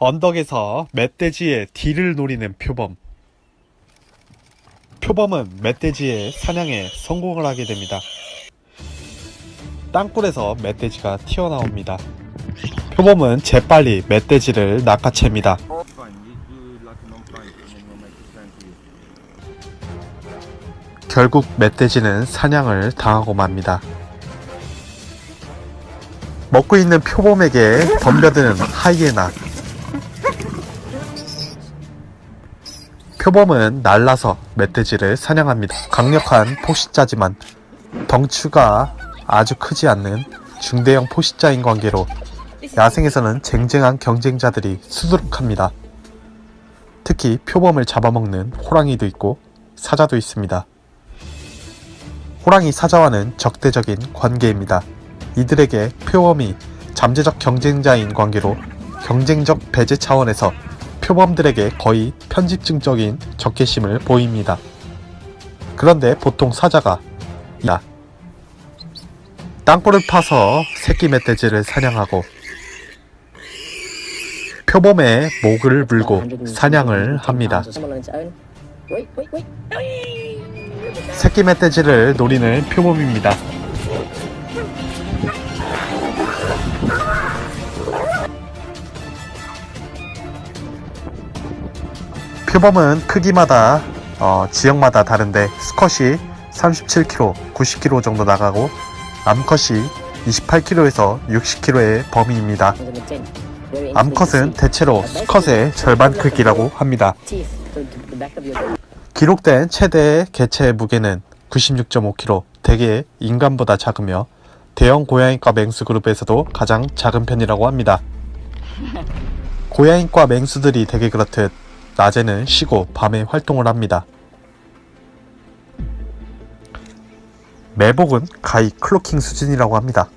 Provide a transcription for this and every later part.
언덕에서 멧돼지의 뒤를 노리는 표범. 표범은 멧돼지의 사냥에 성공을 하게 됩니다. 땅굴에서 멧돼지가 튀어나옵니다. 표범은 재빨리 멧돼지를 낚아챕니다. 결국 멧돼지는 사냥을 당하고 맙니다. 먹고 있는 표범에게 덤벼드는 하이에나. 표범은 날라서 멧돼지를 사냥합니다. 강력한 포식자지만 덩치가 아주 크지 않는 중대형 포식자인 관계로 야생에서는 쟁쟁한 경쟁자들이 수두룩합니다. 특히 표범을 잡아먹는 호랑이도 있고 사자도 있습니다. 호랑이 사자와는 적대적인 관계입니다. 이들에게 표범이 잠재적 경쟁자인 관계로 경쟁적 배제 차원에서 표범들에게 거의 편집증적인 적개심을 보입니다. 그런데 보통 사자가 땅굴을 파서 새끼 멧돼지를 사냥하고 표범의 목을 물고 사냥을 합니다. 새끼 멧돼지를 노리는 표범입니다. 표범은 크기마다 지역마다 다른데 수컷이 37kg, 90kg 정도 나가고 암컷이 28kg에서 60kg의 범위입니다. 암컷은 대체로 수컷의 절반 크기라고 합니다. 기록된 최대 개체의 무게는 96.5kg, 대개 인간보다 작으며 대형 고양이과 맹수 그룹에서도 가장 작은 편이라고 합니다. 고양이과 맹수들이 대개 그렇듯 낮에는 쉬고 밤에 활동을 합니다. 매복은 가히 클로킹 수준이라고 합니다.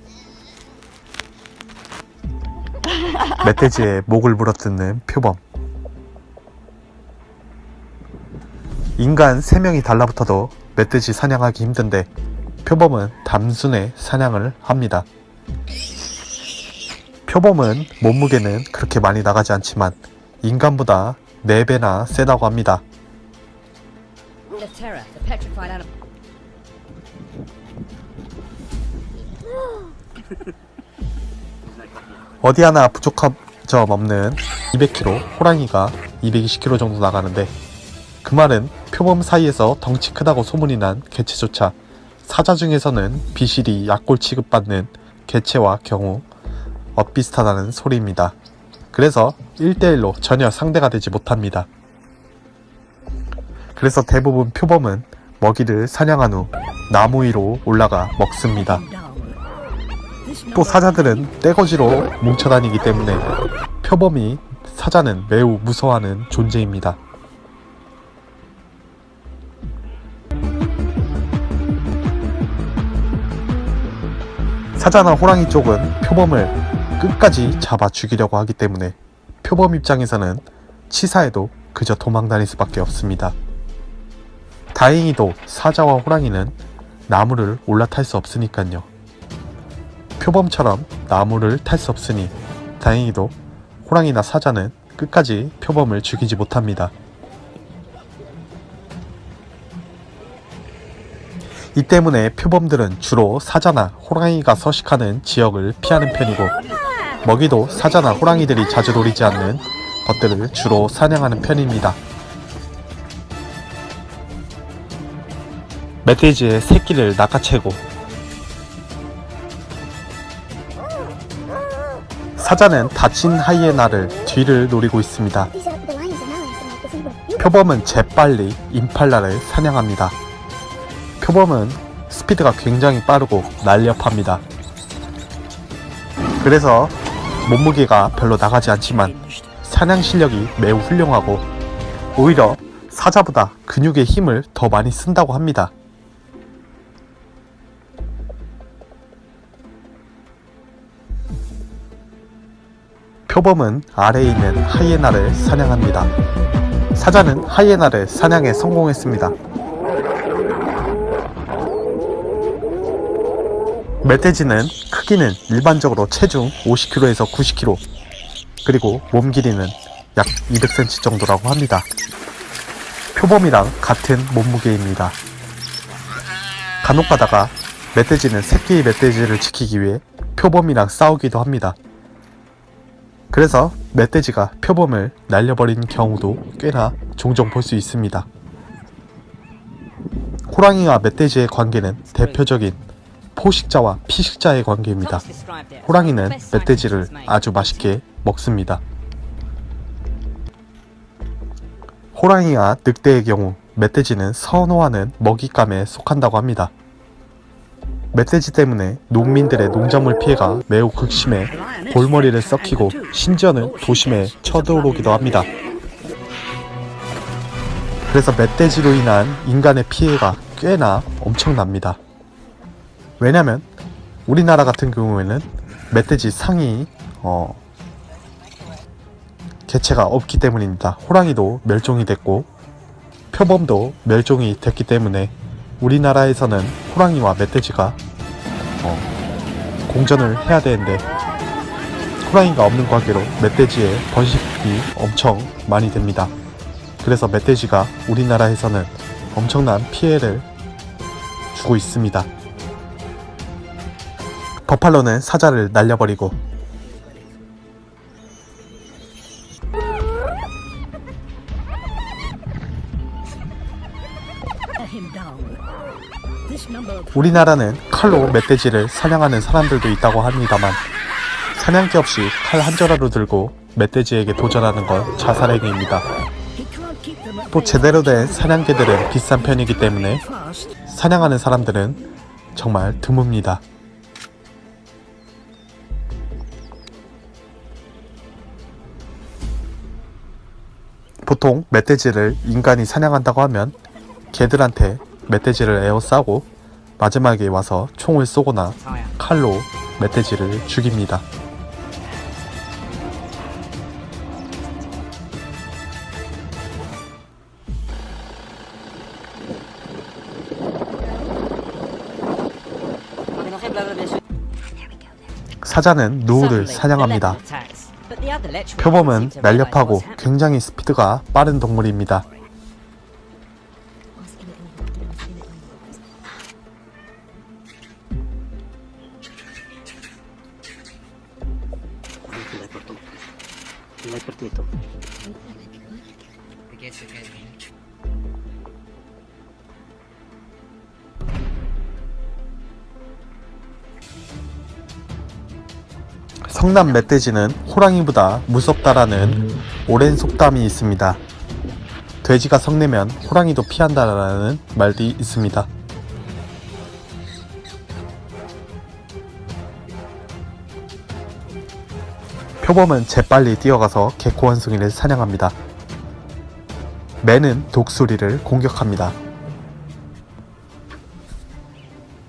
멧돼지의 목을 물어뜯는 표범. 인간 3명이 달라붙어도 멧돼지 사냥하기 힘든데 표범은 단순에 사냥을 합니다. 표범은 몸무게는 그렇게 많이 나가지 않지만 인간보다 4배나 세다고 합니다. 어디 하나 부족한 점 없는 200kg, 호랑이가 220kg 정도 나가는데 그 말은 표범 사이에서 덩치 크다고 소문이 난 개체조차 사자 중에서는 비실이 약골 취급받는 개체와 경우 엇비슷하다는 소리입니다. 그래서 1대1로 전혀 상대가 되지 못합니다. 그래서 대부분 표범은 먹이를 사냥한 후 나무 위로 올라가 먹습니다. 또 사자들은 떼거지로 뭉쳐다니기 때문에 표범이 사자는 매우 무서워하는 존재입니다. 사자나 호랑이 쪽은 표범을 끝까지 잡아 죽이려고 하기 때문에 표범 입장에서는 치사해도 그저 도망다닐 수밖에 없습니다. 다행히도 사자와 호랑이는 나무를 올라탈 수 없으니까요. 표범처럼 나무를 탈 수 없으니 다행히도 호랑이나 사자는 끝까지 표범을 죽이지 못합니다. 이 때문에 표범들은 주로 사자나 호랑이가 서식하는 지역을 피하는 편이고 먹이도 사자나 호랑이들이 자주 노리지 않는 것들을 주로 사냥하는 편입니다. 멧돼지의 새끼를 낚아채고 사자는 다친 하이에나를 뒤를 노리고 있습니다. 표범은 재빨리 임팔라를 사냥합니다. 표범은 스피드가 굉장히 빠르고 날렵합니다. 그래서 몸무게가 별로 나가지 않지만 사냥 실력이 매우 훌륭하고 오히려 사자보다 근육의 힘을 더 많이 쓴다고 합니다. 표범은 아래에 있는 하이에나를 사냥합니다. 사자는 하이에나를 사냥에 성공했습니다. 멧돼지는 크기는 일반적으로 체중 50kg에서 90kg, 그리고 몸 길이는 약 200cm 정도라고 합니다. 표범이랑 같은 몸무게입니다. 간혹 가다가 멧돼지는 새끼의 멧돼지를 지키기 위해 표범이랑 싸우기도 합니다. 그래서 멧돼지가 표범을 날려버리는 경우도 꽤나 종종 볼 수 있습니다. 호랑이와 멧돼지의 관계는 대표적인 포식자와 피식자의 관계입니다. 호랑이는 멧돼지를 아주 맛있게 먹습니다. 호랑이와 늑대의 경우 멧돼지는 선호하는 먹잇감에 속한다고 합니다. 멧돼지 때문에 농민들의 농작물 피해가 매우 극심해 골머리를 썩히고 심지어는 도심에 쳐들어오기도 합니다. 그래서 멧돼지로 인한 인간의 피해가 꽤나 엄청납니다. 왜냐면 우리나라 같은 경우에는 멧돼지 상위 개체가 없기 때문입니다. 호랑이도 멸종이 됐고 표범도 멸종이 됐기 때문에 우리나라에서는 호랑이와 멧돼지가 공전을 해야 되는데 호랑이가 없는 관계로 멧돼지의 번식이 엄청 많이 됩니다. 그래서 멧돼지가 우리나라에서는 엄청난 피해를 주고 있습니다. 버팔로는 사자를 날려버리고 우리나라는 칼로 멧돼지를 사냥하는 사람들도 있다고 합니다만 사냥개 없이 칼 한 자루로 들고 멧돼지에게 도전하는 건 자살행위입니다. 또 제대로 된 사냥개들은 비싼 편이기 때문에 사냥하는 사람들은 정말 드뭅니다. 보통 멧돼지를 인간이 사냥한다고 하면 개들한테 멧돼지를 에워싸고 마지막에 와서 총을 쏘거나 칼로 멧돼지를 죽입니다. 사자는 누우를 사냥합니다. 표범은 날렵하고 굉장히 스피드가 빠른 동물입니다. 성남 멧돼지는 호랑이보다 무섭다라는 오랜 속담이 있습니다. 돼지가 성내면 호랑이도 피한다라는 말도 있습니다. 표범은 재빨리 뛰어가서 개코 원숭이를 사냥합니다. 매는 독수리를 공격합니다.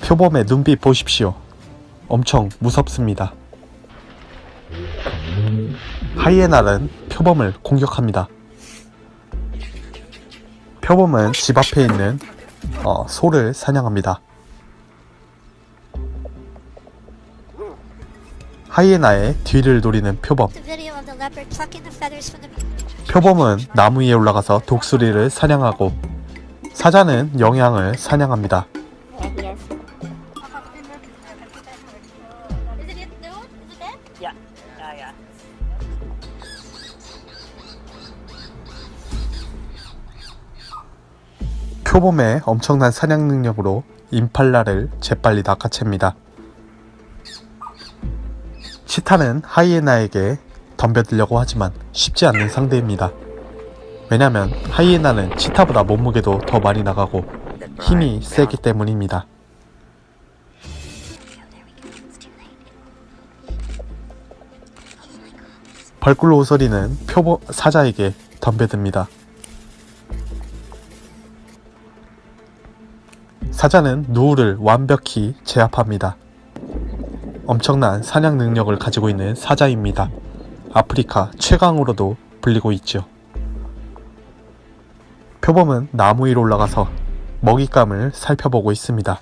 표범의 눈빛 보십시오. 엄청 무섭습니다. 하이에나는 표범을 공격합니다. 표범은 집 앞에 있는 소를 사냥합니다. 하이에나의 뒤를 노리는 표범. 표범은 나무 위에 올라가서 독수리를 사냥하고 사자는 영양을 사냥합니다. 표범의 엄청난 사냥 능력으로 임팔라를 재빨리 낚아챕니다. 치타는 하이에나에게 덤벼들려고 하지만 쉽지 않는 상대입니다. 왜냐면 하이에나는 치타보다 몸무게도 더 많이 나가고 힘이 세기 때문입니다. 벌꿀 오소리는 사자에게 덤벼듭니다. 사자는 누우를 완벽히 제압합니다. 엄청난 사냥 능력을 가지고 있는 사자입니다. 아프리카 최강으로도 불리고 있죠. 표범은 나무 위로 올라가서 먹잇감을 살펴보고 있습니다.